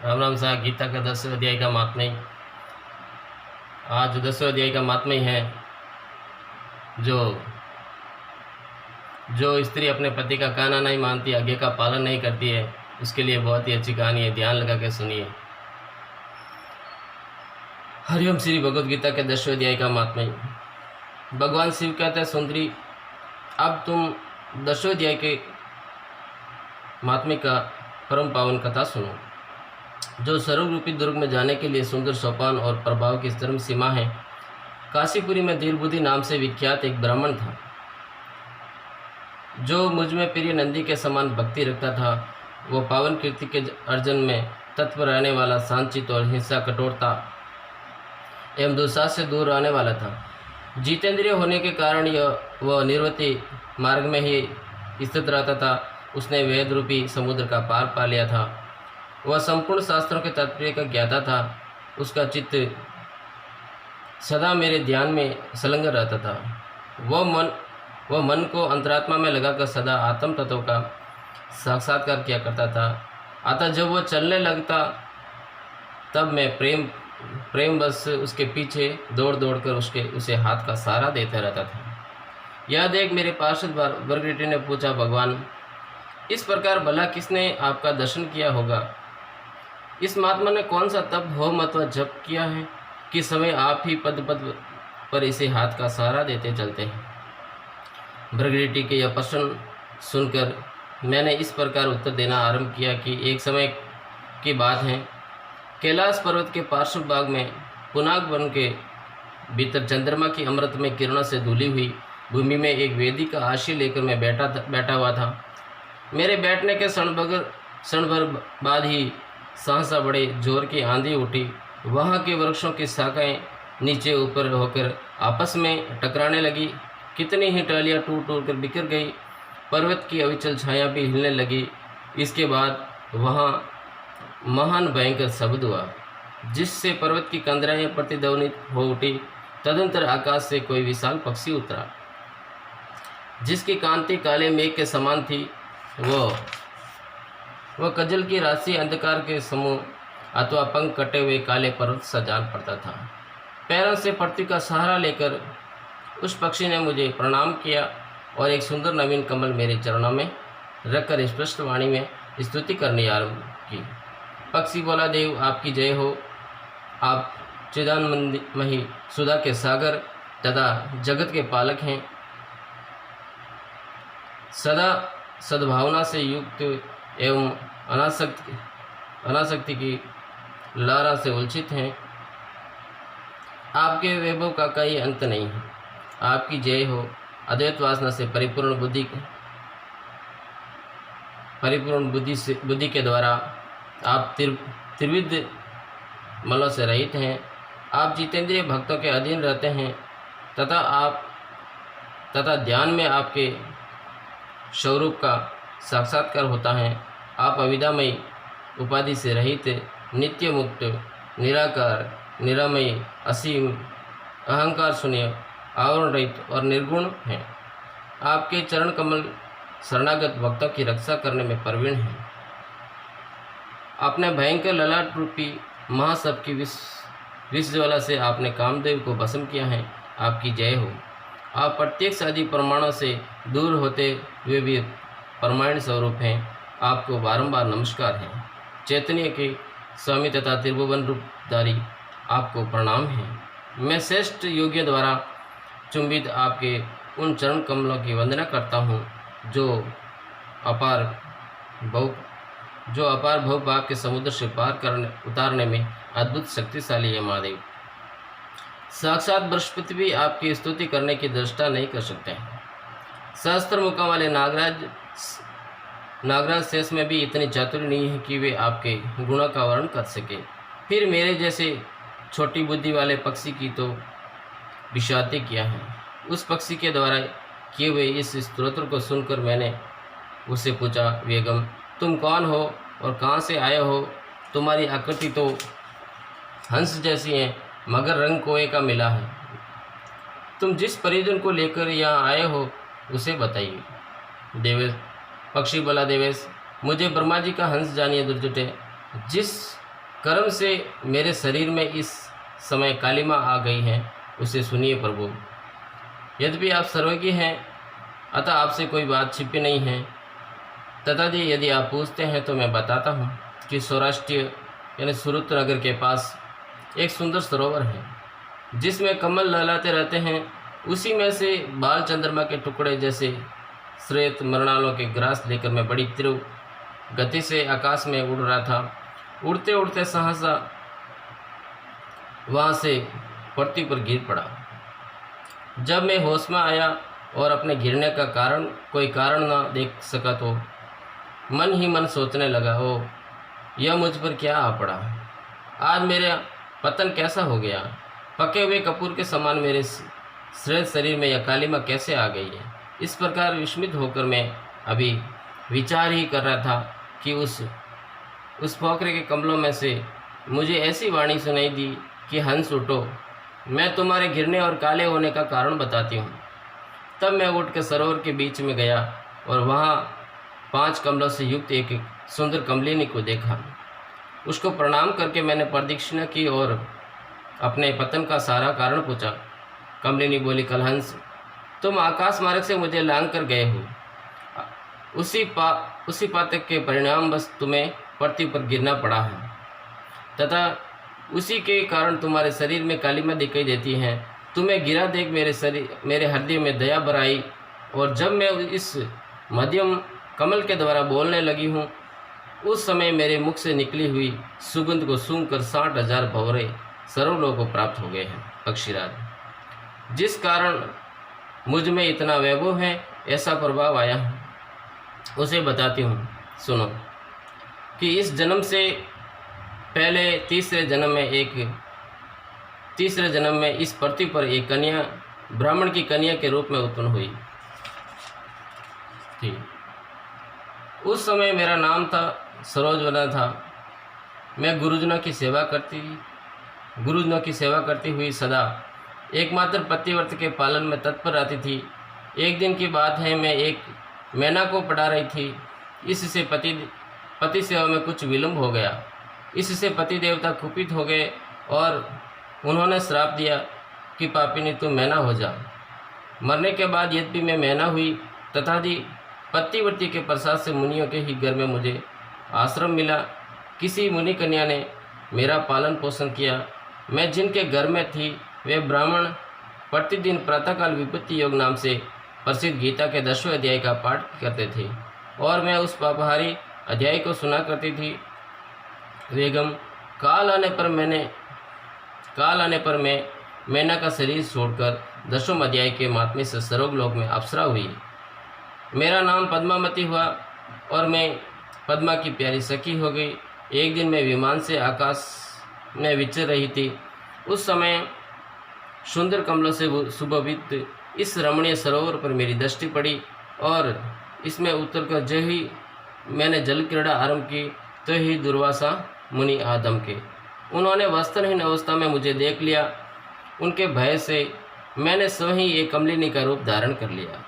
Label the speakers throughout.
Speaker 1: राम राम साहब। गीता का 10वें अध्याय का महात्म्य। आज 10वें अध्याय का महात्म्य है जो जो स्त्री अपने पति का कहना नहीं मानती, आज्ञा का पालन नहीं करती है, उसके लिए बहुत ही अच्छी कहानी है। ध्यान लगा के सुनिए। हरिओम। श्री भगवद गीता के 10वें अध्याय का महात्म्य। भगवान शिव कहते हैं, सुंदरी अब तुम 10वें अध्याय के महात्म्य का परम पावन कथा सुनो। जो सर्व रूपी दुर्ग में जाने के लिए सुंदर सोपान और प्रभाव की चरम सीमा है। काशीपुरी में धीरबुद्धि नाम से विख्यात एक ब्राह्मण था, जो मुझ में प्रिय नंदी के समान भक्ति रखता था। वो पावन कीर्ति के अर्जन में तत्पर रहने वाला, शांतचित्त और हिंसा, कठोरता एवं दुस्साहस से दूर रहने वाला था। जितेंद्रिय होने के कारण वह निर्वृत्ति मार्ग में ही स्थित रहता था। उसने वेद रूपी समुद्र का पार पा लिया था। वह संपूर्ण शास्त्रों के तात्पर्य का ज्ञाता था। उसका चित्त सदा मेरे ध्यान में संलग्न रहता था। वह मन को अंतरात्मा में लगाकर सदा आत्म तत्व का साक्षात्कार किया करता था। अतः जब वह चलने लगता तब मैं प्रेम बस उसके पीछे दौड़ कर उसे हाथ का सहारा देता रहता था। यह देख मेरे पार्षद वर्गीटी ने पूछा, भगवान इस प्रकार भला किसने आपका दर्शन किया होगा? इस महात्मा ने कौन सा तप होम अथवा जप किया है कि समय आप ही पद पद पर इसे हाथ का सहारा देते चलते हैं? भृगुटी के यह प्रश्न सुनकर मैंने इस प्रकार उत्तर देना आरंभ किया कि एक समय की बात है। कैलाश पर्वत के पार्श्व भाग में पुनाग वन के भीतर चंद्रमा की अमृत में किरणों से धुली हुई भूमि में एक वेदी का आश्रय लेकर मैं बैठा हुआ था। मेरे बैठने के क्षण भर बाद ही सहसा बड़े जोर की आंधी उठी। वहाँ के वृक्षों की शाखाएं नीचे ऊपर होकर आपस में टकराने लगी। कितनी ही टहलियाँ टूट कर बिखर गई। पर्वत की अविचल छाया भी हिलने लगी। इसके बाद वहाँ महान भयंकर शब्द हुआ, जिससे पर्वत की कंदराएँ प्रतिध्वनित हो उठी। तदंतर आकाश से कोई विशाल पक्षी उतरा, जिसकी कांति काले मेघ के समान थी। वह कजल की राशि अंधकार के समूह अथवा पंख कटे हुए काले पर्वत सा जान पड़ता था। पैरों से पृथ्वी का सहारा लेकर उस पक्षी ने मुझे प्रणाम किया और एक सुंदर नवीन कमल मेरे चरणों में रखकर स्पष्ट वाणी में स्तुति करनी आरंभ की। पक्षी बोला, देव आपकी जय हो। आप चिदानंदमयी सुधा के सागर तथा जगत के पालक हैं। सदा सद्भावना से युक्त एवं अनासक्ति की लारा से उलझित हैं। आपके वैभव का कोई अंत नहीं है। आपकी जय हो। अद्वैत वासना से परिपूर्ण बुद्धि के द्वारा आप त्रिविध मलों से रहित हैं। आप जितेंद्रिय भक्तों के अधीन रहते हैं तथा ध्यान में आपके स्वरूप का साक्षात्कार होता है। आप अविद्यामयी उपाधि से रहित, नित्य मुक्त, निराकार, निरामयी, असीम, अहंकार शून्य, आवरण रहित और निर्गुण हैं। आपके चरण कमल शरणागत भक्तों की रक्षा करने में प्रवीण हैं। अपने भयंकर ललाट रूपी महाशब्द की विष ज्वाला से आपने कामदेव को भस्म किया है। आपकी जय हो। आप प्रत्यक्ष आदि प्रमाणों से दूर होते हुए भी परमाणु स्वरूप हैं। आपको बारंबार नमस्कार है। चैतन्य के स्वामी तथा त्रिभुवन रूपधारी आपको प्रणाम है। मैं श्रेष्ठ योगियों द्वारा चुंबित आपके उन चरण कमलों की वंदना करता हूँ, जो अपार भव भाव के समुद्र से उतारने में अद्भुत शक्तिशाली है। महादेव साक्षात बृहस्पति भी आपकी स्तुति करने की दृष्टा नहीं कर सकते हैं। सहस्त्र मुखों वाले नागराज शेष में भी इतनी चातुर्य नहीं है कि वे आपके गुणों का वर्णन कर सके। फिर मेरे जैसे छोटी बुद्धि वाले पक्षी की तो विषादी किया है। उस पक्षी के द्वारा किए हुए इस स्तोत्र को सुनकर मैंने उससे पूछा, बेगम तुम कौन हो और कहाँ से आए हो? तुम्हारी आकृति तो हंस जैसी है, मगर रंग कोए का मिला है। तुम जिस परिजन को लेकर यहाँ आए हो उसे बताइए। देवेश पक्षी बोला, देवेश मुझे ब्रह्मा जी का हंस जानिए दुर्जटे। जिस कर्म से मेरे शरीर में इस समय कालिमा आ गई है, उसे सुनिए प्रभु। यद्यपि आप सर्वज्ञ हैं, अतः आपसे कोई बात छिपी नहीं है। तथा यदि आप पूछते हैं तो मैं बताता हूँ कि सौराष्ट्र यानी सुरत नगर के पास एक सुंदर सरोवर है, जिसमें कमल लहलाते रहते हैं। उसी में से बाल चंद्रमा के टुकड़े जैसे श्वेत मृणालों के ग्रास लेकर मैं बड़ी तीव्र गति से आकाश में उड़ रहा था। उड़ते उड़ते सहसा वहाँ से पृथ्वी पर गिर पड़ा। जब मैं होश में आया और अपने गिरने का कोई कारण न देख सका तो मन ही मन सोचने लगा, ओ यह मुझ पर क्या आ पड़ा, आज मेरा पतन कैसा हो गया। पके हुए कपूर के समान मेरे श्रेष्ठ शरीर में यह कालिमा कैसे आ गई है। इस प्रकार विस्मित होकर मैं अभी विचार ही कर रहा था कि उस पोखरे के कमलों में से मुझे ऐसी वाणी सुनाई दी कि हंस उठो, मैं तुम्हारे गिरने और काले होने का कारण बताती हूँ। तब मैं उठ कर सरोवर के बीच में गया और वहाँ 5 कमलों से युक्त एक सुंदर कमलिनी को देखा। उसको प्रणाम करके मैंने प्रदक्षिणा की और अपने पतन का सारा कारण पूछा। कमलिनी बोली, कलहंस, तुम आकाश मार्ग से मुझे लांग कर गए हो। उसी पातक के परिणाम बस तुम्हें पृथ्वी पर गिरना पड़ा है तथा उसी के कारण तुम्हारे शरीर में कालिमा दिखाई देती है। तुम्हें गिरा देख मेरे हृदय में दया भराई और जब मैं इस मध्यम कमल के द्वारा बोलने लगी हूँ, उस समय मेरे मुख से निकली हुई सुगंध को सूंघकर 60,000 भंवरे सर्वलोक को प्राप्त हो गए हैं। पक्षीराज, जिस कारण मुझ में इतना वैभव है, ऐसा प्रभाव आया है, उसे बताती हूँ, सुनो। कि इस जन्म से पहले तीसरे जन्म में इस पृथ्वी पर एक कन्या ब्राह्मण की कन्या के रूप में उत्पन्न हुई थी। उस समय मेरा नाम था सरोजवना था। मैं गुरुजनों की सेवा करती हुई सदा एकमात्र पतिव्रत के पालन में तत्पर रहती थी। एक दिन की बात है, मैं एक मैना को पढ़ा रही थी। इससे पति सेवा में कुछ विलंब हो गया। इससे पति देवता कुपित हो गए और उन्होंने श्राप दिया कि पापिनी तुम मैना हो जा। मरने के बाद यद्यपि मैं मैना हुई, तथापि पतिव्रती के प्रसाद से मुनियों के ही घर में मुझे आश्रम मिला। किसी मुनि कन्या ने मेरा पालन पोषण किया। मैं जिनके घर में थी वे ब्राह्मण प्रतिदिन प्रातःकाल विभूति योग नाम से प्रसिद्ध गीता के 10वें अध्याय का पाठ करते थे और मैं उस पापहारी अध्याय को सुना करती थी। वेगम, काल आने पर मैं मैना का शरीर छोड़कर 10वें अध्याय के महात्म्य से सर्वलोक में अप्सरा हुई। मेरा नाम पद्मावती हुआ और मैं पद्मा की प्यारी सखी हो गई। एक दिन मैं विमान से आकाश में विचर रही थी। उस समय सुंदर कमलों से सुशोभित इस रमणीय सरोवर पर मेरी दृष्टि पड़ी और इसमें उतरकर जो ही मैंने जल क्रीड़ा आरंभ की तो ही दुर्वासा मुनि आदम के उन्होंने वस्त्रहीन अवस्था में मुझे देख लिया। उनके भय से मैंने स्वयं एक कमलिनी का रूप धारण कर लिया।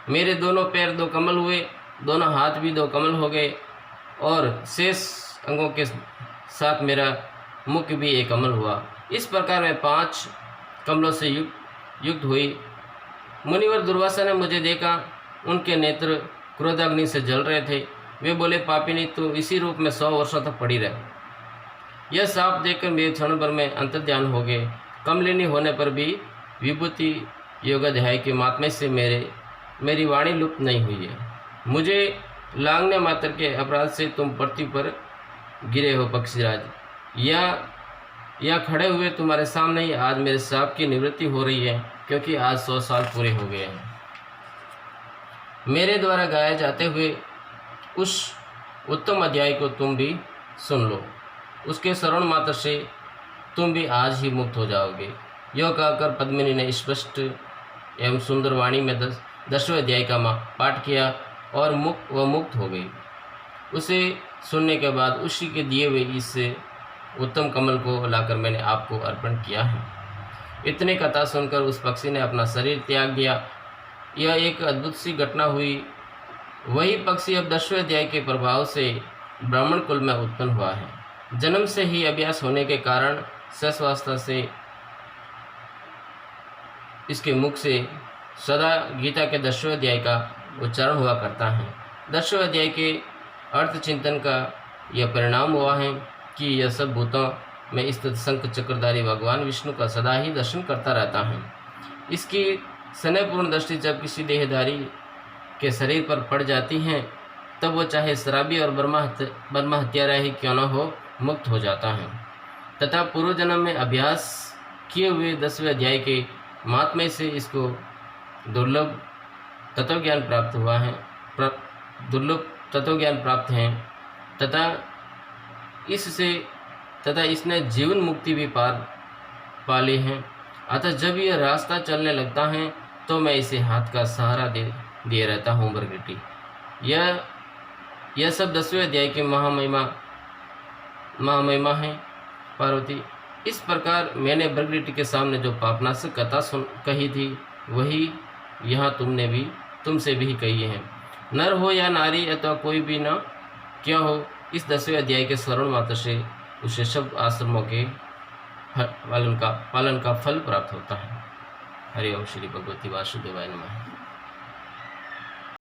Speaker 1: मेरे दोनों पैर 2 कमल हुए, दोनों हाथ भी 2 कमल हो गए और शेष अंगों के साथ मेरा मुख भी एक कमल हुआ। इस प्रकार मैं 5 कमलों से युक्त हुई। मुनिवर दुर्वासा ने मुझे देखा। उनके नेत्र क्रोधाग्नि से जल रहे थे। वे बोले, पापिनी, तू इसी रूप में 100 वर्षों तक पड़ी रहे। यह साफ देखकर मेरे क्षण भर में अंतर्ध्यान हो गए। कमलिनी होने पर भी विभूति योगाध्याय के महात्म्य से मेरी वाणी लुप्त नहीं हुई है। मुझे लांघने मात्र के अपराध से तुम पृथ्वी पर गिरे हो। पक्षीराज, यहाँ खड़े हुए तुम्हारे सामने ही आज मेरे शाप की निवृत्ति हो रही है, क्योंकि आज 100 साल पूरे हो गए हैं। मेरे द्वारा गाए जाते हुए उस उत्तम अध्याय को तुम भी सुन लो। उसके श्रवण मात्र से तुम भी आज ही मुक्त हो जाओगे। यह कहकर पद्मिनी ने स्पष्ट एवं सुंदर वाणी में 10वें अध्याय का पाठ किया और वह मुक्त हो गई। उसे सुनने के बाद उसी के दिए हुए इस उत्तम कमल को लाकर मैंने आपको अर्पण किया है। इतनी कथा सुनकर उस पक्षी ने अपना शरीर त्याग दिया। यह एक अद्भुत सी घटना हुई। वही पक्षी अब 10वें अध्याय के प्रभाव से ब्राह्मण कुल में उत्पन्न हुआ है। जन्म से ही अभ्यास होने के कारण सस्वास्थ्य से इसके मुख से सदा गीता के 10वें अध्याय का उच्चारण हुआ करता है। 10वें अध्याय के अर्थ चिंतन का यह परिणाम हुआ है कि यह सब भूतों में स्थित शंख चक्रधारी भगवान विष्णु का सदा ही दर्शन करता रहता है। इसकी स्नेहपूर्ण दृष्टि जब किसी देहधारी के शरीर पर पड़ जाती है तब वो चाहे शराबी और ब्रह्म हत्यारा ही क्यों न हो, मुक्त हो जाता है तथा पूर्व जन्म में अभ्यास किए हुए 10वें अध्याय के महात्म्य से इसको दुर्लभ तत्वज्ञान प्राप्त हुआ है, दुर्लभ तत्वज्ञान प्राप्त है तथा इसने जीवन मुक्ति भी पा ली है। अतः जब यह रास्ता चलने लगता है तो मैं इसे हाथ का सहारा दिए रहता हूँ। प्रकृति यह सब 10वें अध्याय की महामहिमा है। पार्वती, इस प्रकार मैंने प्रकृति के सामने जो पापनाशक कथा कही थी वही यहाँ तुमसे भी कही है। नर हो या नारी अथवा कोई भी न क्या हो, इस 10वें अध्याय के स्मरण मात्र से उसे सब आश्रमों के पालन का फल प्राप्त होता है। हरि ओम। श्री भगवती वासुदेवाय नमः।